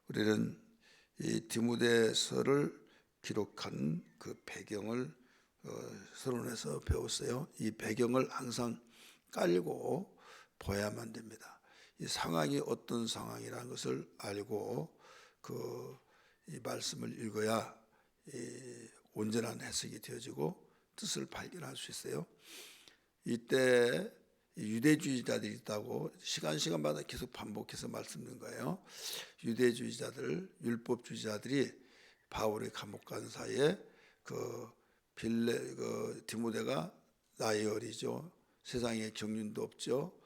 우리는 이 디모데서를 기록한 그 배경을 서론에서 배웠어요. 이 배경을 항상 깔고 봐야만 됩니다. 이 상황이 어떤 상황이라는 것을 알고 이 말씀을 읽어야 이 온전한 해석이 되어지고 뜻을 발견할 수 있어요. 이때 유대주의자들이 있다고 시간마다 계속 반복해서 말씀드린 거예요. 유대주의자들, 율법주의자들이 바울의 감옥 간 사이에 디모데가 나이 어리죠. 세상에 경륜도 없죠.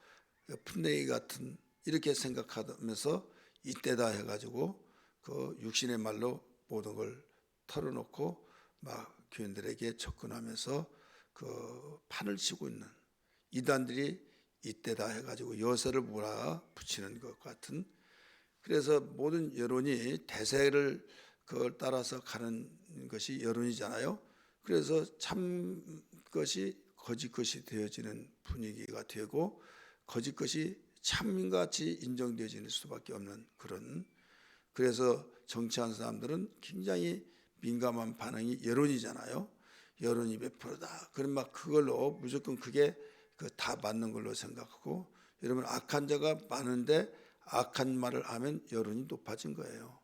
풋내기 같은 이렇게 생각하면서 이때다 해가지고 육신의 말로 모든 걸 털어놓고 막 교인들에게 접근하면서 판을 치고 있는 이단들이 이때다 해가지고 여서를 몰아붙이는 것 같은, 그래서 모든 여론이 대세를 그걸 따라서 가는 것이 여론이잖아요. 그래서 참 것이 거짓 것이 되어지는 분위기가 되고 거짓 것이 참같이 인정되어지는 수밖에 없는 그런, 그래서 정치하는 사람들은 굉장히 민감한 반응이 여론이잖아요. 여론이 몇 프로다. 그럼 막 그걸로 무조건 그게 다 맞는 걸로 생각하고, 여러분 악한 자가 많은데 악한 말을 하면 여론이 높아진 거예요.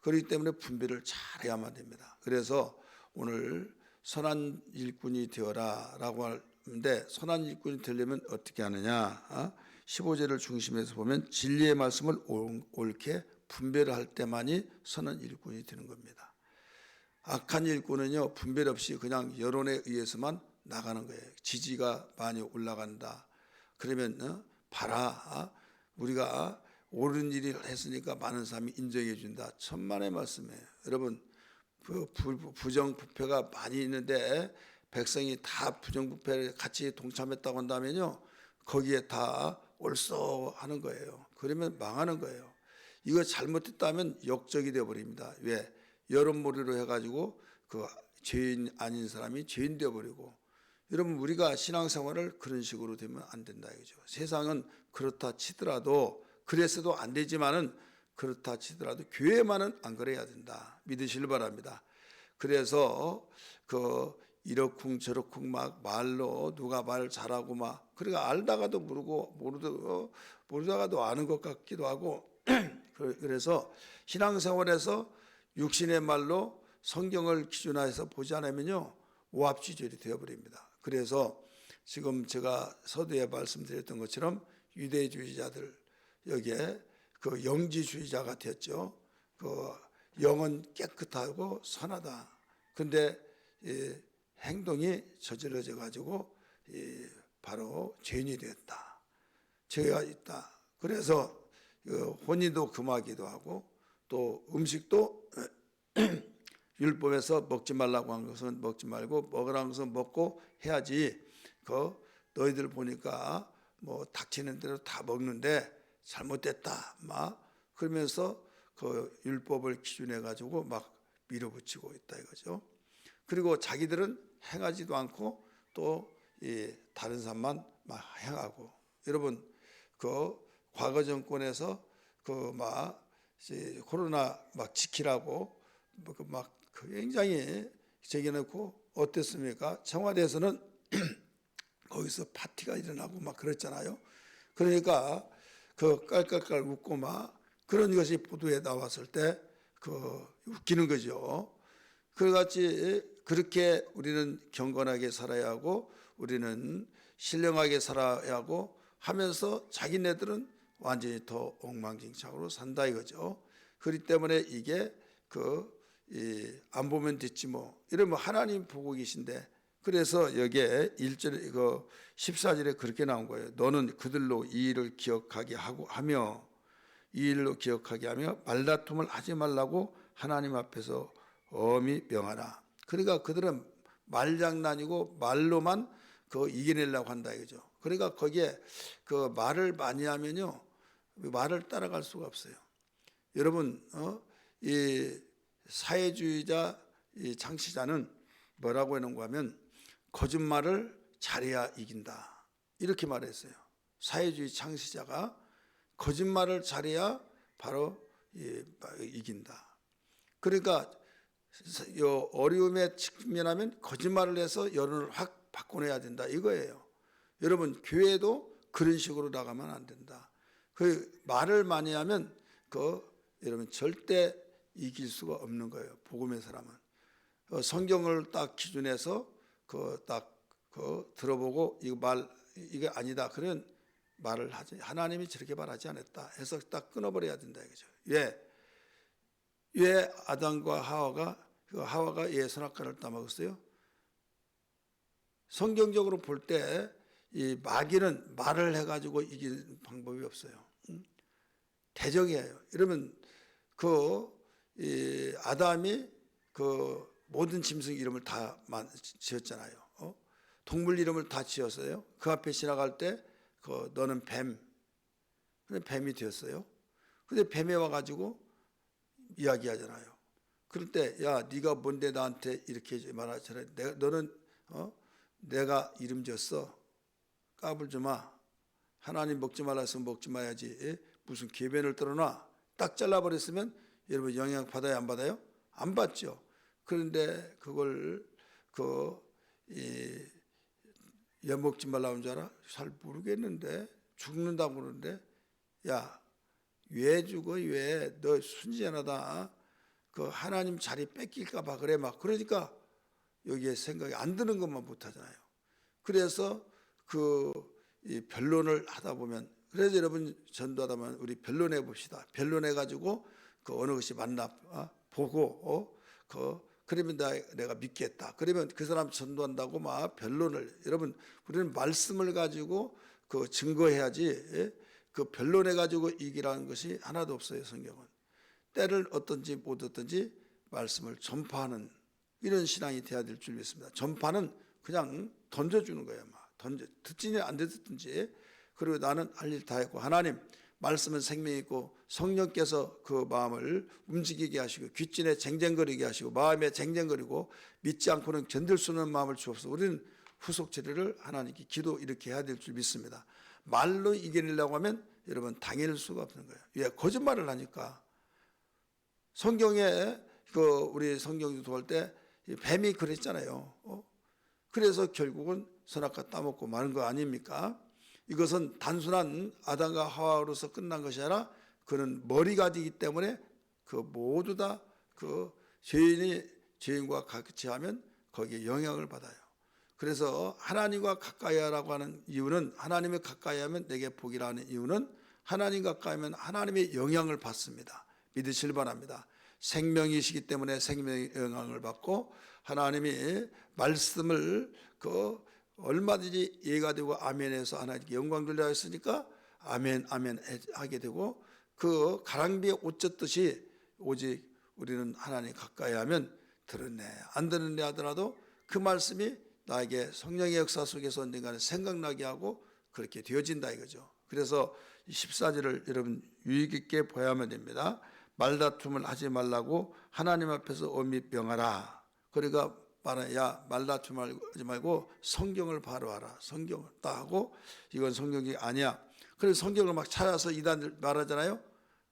그렇기 때문에 분별을 잘 해야만 됩니다. 그래서 오늘 선한 일꾼이 되어라 라고 하는데, 선한 일꾼이 되려면 어떻게 하느냐. 15절을 중심에서 보면 진리의 말씀을 옳게 분별할 때만이 선한 일꾼이 되는 겁니다. 악한 일꾼은요, 분별 없이 그냥 여론에 의해서만 나가는 거예요. 지지가 많이 올라간다. 그러면 봐라, 우리가 옳은 일을 했으니까 많은 사람이 인정해 준다. 천만의 말씀이에요. 여러분, 부정부패가 많이 있는데 백성이 다 부정부패를 같이 동참했다고 한다면요, 거기에 다 옳소하는 거예요. 그러면 망하는 거예요. 이거 잘못했다면 역적이 되어버립니다. 왜? 여론몰이로 해가지고 죄인 아닌 사람이 죄인 되어버리고. 여러분, 우리가 신앙생활을 그런 식으로 되면 안 된다 이거죠. 세상은 그렇다 치더라도, 그래서도 안 되지만은 그렇다 치더라도 교회만은 안 그래야 된다. 믿으시길 바랍니다. 그래서 이러쿵 저러쿵 막 말로 누가 말 잘하고 막, 그러니까 알다가도 모르고 모르다가도 아는 것 같기도 하고 그래서 신앙생활에서 육신의 말로 성경을 기준화해서 보지 않으면요, 오합지졸이 되어버립니다. 그래서 지금 제가 서두에 말씀드렸던 것처럼 유대주의자들, 여기에 영지주의자가 되었죠. 영은 깨끗하고 선하다. 근데 행동이 저질러져 가지고 바로 죄인이 되었다. 죄가 있다. 그래서 혼인도 금하기도 하고, 또 음식도 율법에서 먹지 말라고 한 것은 먹지 말고 먹으라는 것은 먹고 해야지. 너희들 보니까 뭐 닥치는 대로 다 먹는데 잘못됐다 막 그러면서 율법을 기준해 가지고 막 밀어붙이고 있다 이거죠. 그리고 자기들은 행하지도 않고 또 다른 사람만 막 행하고. 여러분, 과거 정권에서 코로나 막 지키라고 막 굉장히 제기해놓고 어땠습니까? 청와대에서는 거기서 파티가 일어나고 막 그랬잖아요. 그러니까 깔깔깔 웃고 막 그런 것이 보도에 나왔을 때 웃기는 거죠. 그같이 그렇게 우리는 경건하게 살아야 하고 우리는 신령하게 살아야 하고 하면서 자기네들은 완전히 더 엉망진창으로 산다 이거죠. 그렇기 때문에 이게 안 보면 됐지 뭐 이러면 하나님 보고 계신데, 그래서 여기에 1절 14절에 그렇게 나온 거예요. 너는 그들로 이 일을 기억하게 하며 이 일로 기억하게 하며 말다툼을 하지 말라고 하나님 앞에서 엄히 명하라. 그러니까 그들은 말장난이고 말로만 이겨내려고 한다 이거죠. 그러니까 거기에 말을 많이 하면요, 말을 따라갈 수가 없어요. 여러분, 이 사회주의자 이 창시자는 뭐라고 해놓은 거 하면 거짓말을 잘해야 이긴다 이렇게 말했어요. 사회주의 창시자가 거짓말을 잘해야 바로 이긴다. 그러니까 어려움에 직면하면 거짓말을 해서 여론을 확 바꿔내야 된다 이거예요. 여러분 교회도 그런 식으로 나가면 안 된다. 그 말을 많이 하면 여러분 절대 이길 수가 없는 거예요. 복음의 사람은 성경을 딱 기준해서 들어보고 이게 아니다. 그런 말을 하지. 하나님이 저렇게 말하지 않았다 해서 딱 끊어버려야 된다 이거죠. 왜 아담과 하와가 왜 선악과를 따먹었어요? 성경적으로 볼 때 이 마귀는 말을 해가지고 이길 방법이 없어요. 대적이에요. 이러면 아담이 모든 짐승 이름을 다 지었잖아요. 동물 이름을 다 지었어요. 그 앞에 지나갈 때 너는 뱀, 근데 뱀이 되었어요. 근데 뱀에 와가지고 이야기하잖아요. 그럴 때 야 네가 뭔데 나한테 이렇게 말하잖아. 너는 내가 이름 지었어. 까불지 마. 하나님 먹지 말라 했으면 먹지 마야지. 무슨 계변을 떨어놔. 딱 잘라버렸으면 여러분 영향 받아요 안 받아요? 안 받죠. 그런데 그걸 먹지 말라는 줄 알아? 잘 모르겠는데 죽는다고 그러는데 야 왜 죽어? 왜? 너 순진하다. 하나님 자리 뺏길까 봐 그래 막 그러니까 여기에 생각이 안 드는 것만 못하잖아요. 그래서 이 변론을 하다 보면 그래서 여러분 전도하다 보면 우리 변론해 봅시다. 변론해 가지고 어느 것이 맞나 보고 그러면 내가 믿겠다. 그러면 그 사람 전도한다고 막 변론을 여러분 우리는 말씀을 가지고 증거해야지 변론해 가지고 이기라는 것이 하나도 없어요. 성경은 때를 어떤지 못 어떤지 말씀을 전파하는 이런 신앙이 돼야 될 줄 믿습니다. 전파는 그냥 던져주는 거예요. 막 듣지는 안 듣든지. 그리고 나는 할 일 다 했고 하나님 말씀은 생명이 있고 성령께서 그 마음을 움직이게 하시고 귓진에 쟁쟁거리게 하시고 마음에 쟁쟁거리고 믿지 않고는 견딜 수 없는 마음을 주옵소서. 우리는 후속 처리를 하나님께 기도 이렇게 해야 될 줄 믿습니다. 말로 이겨내려고 하면 여러분 당할 수가 없는 거예요. 왜? 거짓말을 하니까. 성경에 우리 성경 도할 때 뱀이 그랬잖아요. 그래서 결국은 선악과 따먹고 마는 거 아닙니까? 이것은 단순한 아담과 하와로서 끝난 것이 아니라 그는 머리가 되기 때문에 모두 다 죄인과 같이 하면 거기에 영향을 받아요. 그래서 하나님과 가까이 하라고 하는 이유는 하나님을 가까이 하면 내게 복이라는 이유는 하나님 가까이 하면 하나님의 영향을 받습니다. 믿으시길 바랍니다. 생명이시기 때문에 생명의 영향을 받고 하나님이 말씀을 얼마든지 이해가 되고 아멘해서 하나님께 영광 돌려 했으니까 아멘 아멘 하게 되고 가랑비에 옷 젖듯이 오직 우리는 하나님 가까이 하면 들었네 안 듣는데 하더라도 그 말씀이 나에게 성령의 역사 속에서 언젠가는 생각나게 하고 그렇게 되어진다 이거죠. 그래서 14절을 여러분 유익 있게 보야만 됩니다. 말다툼을 하지 말라고 하나님 앞에서 엄히 명하라. 그러니까 야 말다툼 하지 말고 성경을 바로 하라. 성경을 딱 하고 이건 성경이 아니야. 그래서 성경을 막 찾아서 이단 말하잖아요.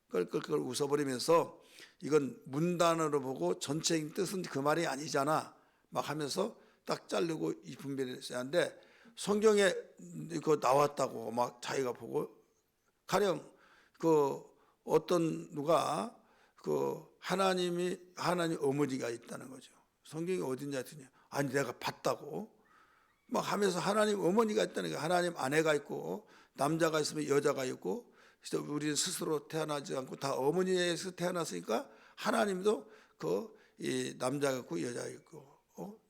끌끌끌 웃어버리면서 이건 문단으로 보고 전체적인 뜻은 그 말이 아니잖아 막 하면서 딱 자르고 이 분별을 해야 하는데 성경에 나왔다고 막 자기가 보고 가령 어떤 누가 하나님 어머니가 있다는 거죠. 성경이 어딨냐 했더니 아니 내가 봤다고 막 하면서 하나님 어머니가 있다는 거예요. 하나님 아내가 있고 남자가 있으면 여자가 있고 우리는 스스로 태어나지 않고 다 어머니에서 태어났으니까 하나님도 이 남자가 있고 여자가 있고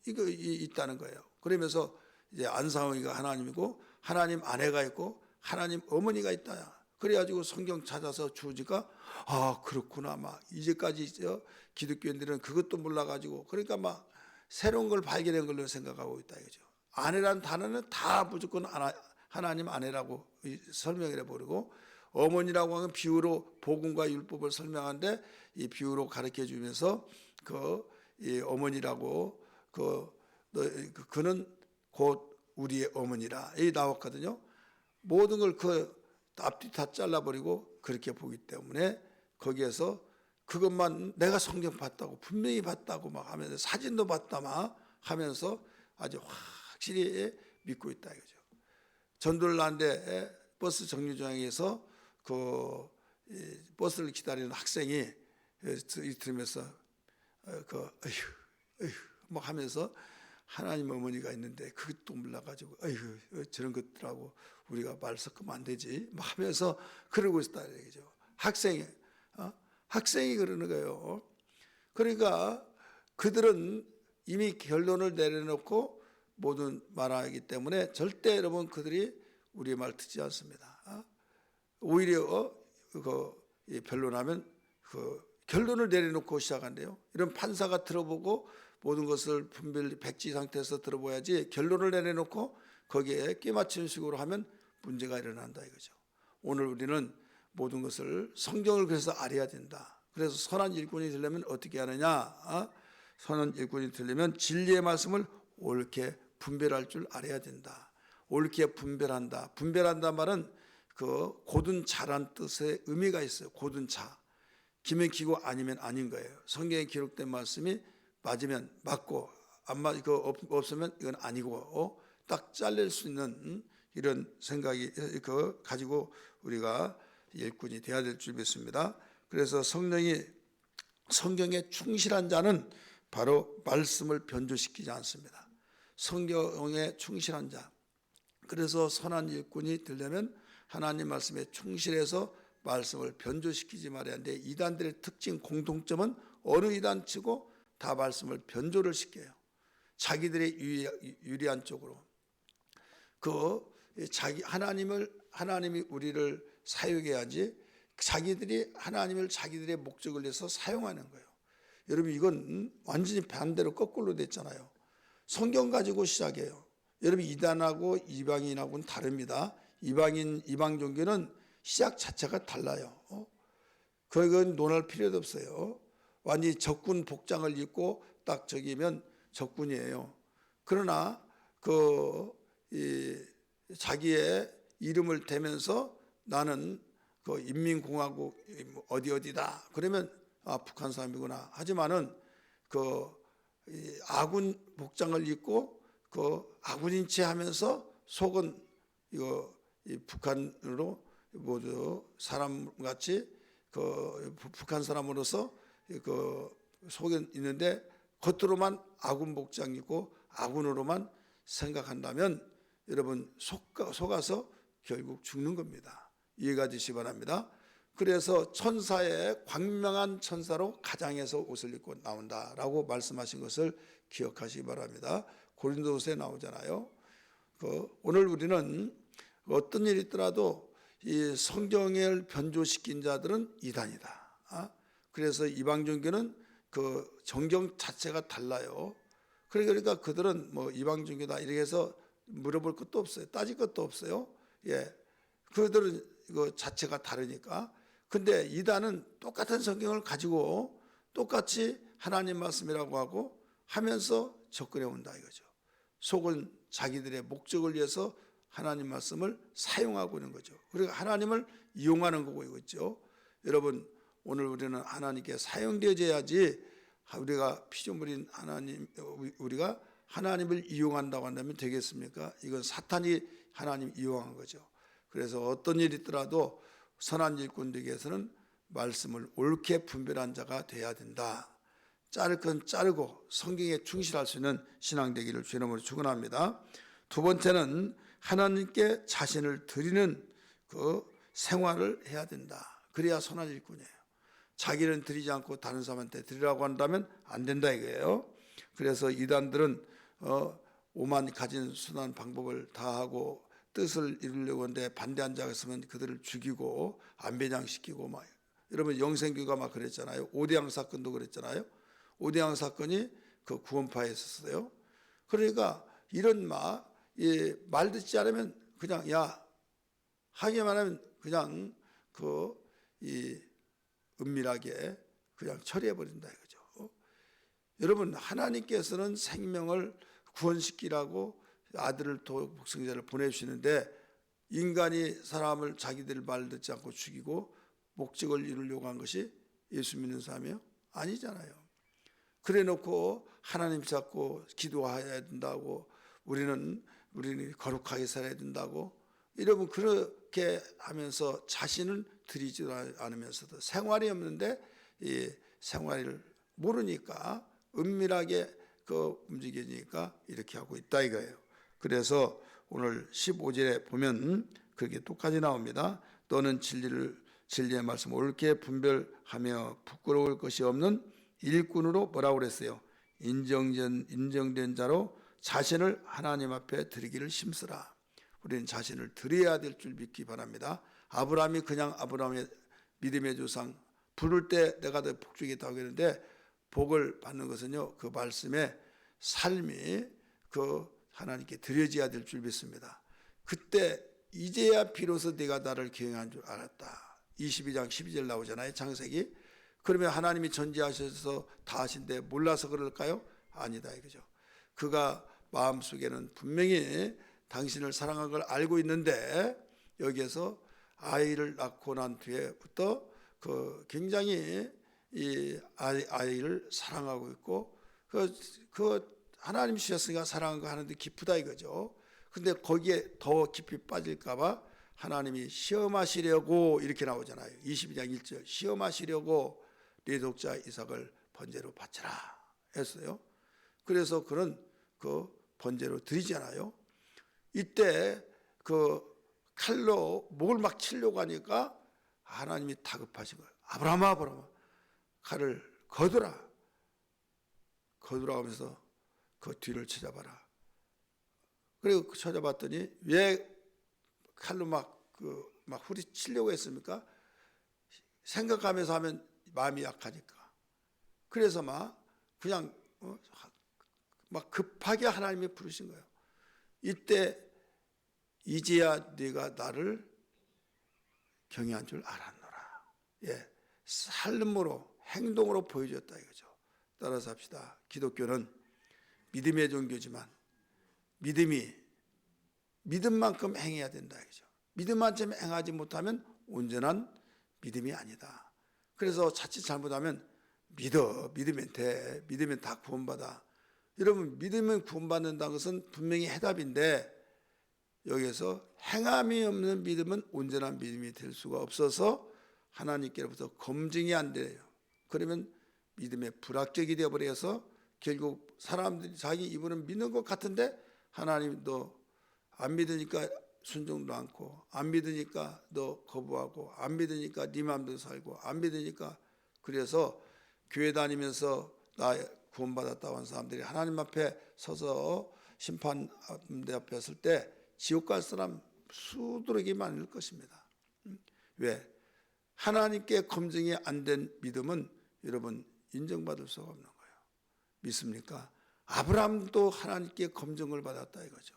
이거 있다는 거예요. 그러면서 이제 안상홍이가 하나님이고 하나님 아내가 있고 하나님 어머니가 있다. 그래가지고 성경 찾아서 주니까 아 그렇구나 막 이제까지 기독교인들은 그것도 몰라가지고 그러니까 막 새로운 걸 발견한 걸로 생각하고 있다 이거죠. 아내란 단어는 다 무조건 하나님 아내라고 설명을 해버리고 어머니라고 하는 비유로 복음과 율법을 설명하는데 이 비유로 가르쳐 주면서 이 어머니라고 그는 곧 우리의 어머니라 이 나왔거든요. 모든 걸 앞뒤 다 잘라버리고 그렇게 보기 때문에 거기에서 그것만 내가 성경 봤다고 분명히 봤다고 막 하면서 사진도 봤다 막 하면서 아주 확실히 믿고 있다 이거죠. 전도를 하는데 버스 정류장에서 버스를 기다리는 학생이 들으면서 어휴 막 하면서 하나님 어머니가 있는데 그것도 몰라가지고 어휴 저런 것들하고 우리가 말 섞으면 안 되지 막 하면서 그러고 있다 얘기죠. 학생이 그러는 거예요. 그러니까 그들은 이미 결론을 내려놓고 모든 말하기 때문에 절대 여러분 그들이 우리의 말 듣지 않습니다. 오히려 변론하면 결론을 내려놓고 시작한대요. 이런 판사가 들어보고 모든 것을 분별 백지 상태에서 들어봐야지 결론을 내려놓고 거기에 끼맞추는 식으로 하면 문제가 일어난다 이거죠. 오늘 우리는 모든 것을 성경을 그래서 알아야 된다. 그래서 선한 일꾼이 되려면 어떻게 하느냐? 선한 일꾼이 되려면 진리의 말씀을 옳게 분별할 줄 알아야 된다. 옳게 분별한다. 분별한다 말은 고든 자란 뜻의 의미가 있어요. 고든 자. 기면 기고 아니면 아닌 거예요. 성경에 기록된 말씀이 맞으면 맞고 없으면 이건 아니고 딱 잘릴 수 있는 이런 생각이 가지고 우리가 일꾼이 되어야 될 줄 믿습니다. 그래서 성경에 충실한 자는 바로 말씀을 변조시키지 않습니다. 성경에 충실한 자. 그래서 선한 일꾼이 되려면 하나님 말씀에 충실해서 말씀을 변조시키지 말아야 하는데 이단들의 특징 공통점은 어느 이단치고 다 말씀을 변조를 시켜요. 자기들의 유리한 쪽으로. 하나님이 우리를 사용해야지 자기들이 하나님을 자기들의 목적을 위해서 사용하는 거예요. 여러분 이건 완전히 반대로 거꾸로 됐잖아요. 성경 가지고 시작해요. 여러분 이단하고 이방인하고는 다릅니다. 이방 종교는 시작 자체가 달라요. 그건 논할 필요도 없어요. 완전히 적군 복장을 입고 딱 저기면 적군이에요. 그러나 자기의 이름을 대면서 나는 인민공화국 어디다 그러면 북한 사람이구나 하지만은 아군 복장을 입고 아군인 채 하면서 속은 북한으로 모두 사람같이 북한 사람으로서 속에 있는데 겉으로만 아군 복장 입고 아군으로만 생각한다면 여러분 속아서 결국 죽는 겁니다. 이해가 되시기 바랍니다. 그래서 천사의 광명한 천사로 가장해서 옷을 입고 나온다라고 말씀하신 것을 기억하시기 바랍니다. 고린도서에 나오잖아요. 오늘 우리는 어떤 일이 있더라도 이 성경을 변조시킨 자들은 이단이다. 그래서 이방 종교는 정경 자체가 달라요. 그러니까 그들은 이방 종교다 이렇게 해서 물어볼 것도 없어요. 따질 것도 없어요. 예, 그들은 이거 자체가 다르니까. 근데 이단은 똑같은 성경을 가지고 똑같이 하나님 말씀이라고 하고 하면서 접근해 온다 이거죠. 속은 자기들의 목적을 위해서 하나님 말씀을 사용하고 있는 거죠. 그리고 하나님을 이용하는 거고 있죠. 여러분 오늘 우리는 하나님께 사용되어야지 우리가 피조물인 우리가 하나님을 이용한다고 한다면 되겠습니까? 이건 사탄이 하나님 이용한 거죠. 그래서 어떤 일이 있더라도 선한 일꾼 되기 위해서는 말씀을 옳게 분별한 자가 돼야 된다. 자를 건 자르고 성경에 충실할 수 있는 신앙 되기를 주의 이름으로 축원합니다. 두 번째는 하나님께 자신을 드리는 생활을 해야 된다. 그래야 선한 일꾼이에요. 자기는 드리지 않고 다른 사람한테 드리라고 한다면 안 된다 이거예요. 그래서 이단들은 오만 가진 수단 방법을 다 하고 뜻을 이루려고 하는데 반대한 자가 있으면 그들을 죽이고 안배장시키고 막 여러분 영생교가 막 그랬잖아요. 오대양 사건도 그랬잖아요. 오대양 사건이 구원파에 있었어요. 그러니까 이런 말 듣지 않으면 그냥 하게 말하면 그냥 은밀하게 그냥 처리해 버린다 이거죠. 여러분 하나님께서는 생명을 구원시키라고 아들을 독생자를 보내주시는데 인간이 사람을 자기들 말 듣지 않고 죽이고 목적을 이루려고 한 것이 예수 믿는 사람이요? 아니잖아요. 그래 놓고 하나님 잡고 기도해야 된다고 우리는 거룩하게 살아야 된다고 여러분 그렇게 하면서 자신을 드리지 않으면서도 생활이 없는데 이 생활을 모르니까 은밀하게 움직이니까 이렇게 하고 있다 이거예요. 그래서 오늘 15절에 보면 그렇게 똑같이 나옵니다. 너는 진리의 말씀을 옳게 분별하며 부끄러울 것이 없는 일꾼으로 뭐라고 그랬어요? 인정된 자로 자신을 하나님 앞에 드리기를 힘쓰라. 우리는 자신을 드려야 될 줄 믿기 바랍니다. 아브라함이 그냥 아브라함의 믿음의 조상 부를 때 내가 더 복주겠다고 했는데 복을 받는 것은요 그 말씀의 삶이 하나님께 드려져야 될 줄 믿습니다. 그때 이제야 비로소 내가 나를 기억한 줄 알았다. 22장 12절 나오잖아요. 창세기. 그러면 하나님이 전지하셔서 다 하신데 몰라서 그럴까요? 아니다 이거죠. 그가 마음속에는 분명히 당신을 사랑한 걸 알고 있는데 여기에서 아이를 낳고 난 뒤에부터 굉장히 이 아이를 사랑하고 있고 하나님 주셨으니까 사랑한 거 하는데 기쁘다 이거죠. 근데 거기에 더 깊이 빠질까봐 하나님이 시험하시려고 이렇게 나오잖아요. 22장 1절 시험하시려고 네 독자 이삭을 번제로 바쳐라 했어요. 그래서 그런 번제로 드리잖아요. 이때 칼로 목을 막 치려고 하니까 하나님이 다급하신 거예요. 아브라함아 칼을 거두라 하면서 그 뒤를 찾아봐라. 그리고 찾아봤더니 왜 칼로 막 후리치려고 했습니까? 생각하면서 하면 마음이 약하니까. 그래서 그냥 급하게 하나님이 부르신 거예요. 이때 이제야 네가 나를 경외한 줄 알았노라. 예, 삶으로 행동으로 보여줬다 이거죠. 따라서 합시다. 기독교는 믿음의 종교지만 믿음만큼 행해야 된다 이거죠. 믿음만큼 행하지 못하면 온전한 믿음이 아니다. 그래서 자칫 잘못하면 믿으면 돼. 믿으면 다 구원받아. 여러분 믿으면 구원받는다는 것은 분명히 해답인데 여기에서 행함이 없는 믿음은 온전한 믿음이 될 수가 없어서 하나님께로부터 검증이 안 돼요. 그러면 믿음의 불합격이 되어버려서 결국 사람들이 자기 입으로는 믿는 것 같은데 하나님도 안 믿으니까 순종도 않고 안 믿으니까 너 거부하고 안 믿으니까 네 마음대로 살고 안 믿으니까 그래서 교회 다니면서 나 구원받았다고 하는 사람들이 하나님 앞에 서서 심판대 앞에 섰을 때 지옥 갈 사람 수두룩이 많을 것입니다. 왜? 하나님께 검증이 안 된 믿음은 여러분 인정받을 수가 없는 거예요. 믿습니까? 아브라함도 하나님께 검증을 받았다 이거죠.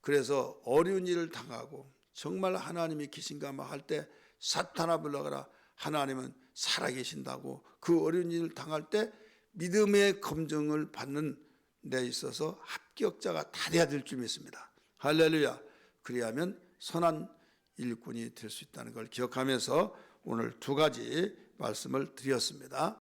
그래서 어려운 일을 당하고 정말 하나님이 계신가 할 때 사탄아 불러가라. 하나님은 살아계신다고 그 어려운 일을 당할 때 믿음의 검증을 받는 데 있어서 합격자가 다 돼야 될 줄 믿습니다. 할렐루야. 그리하면 선한 일꾼이 될 수 있다는 걸 기억하면서 오늘 두 가지 말씀을 드렸습니다.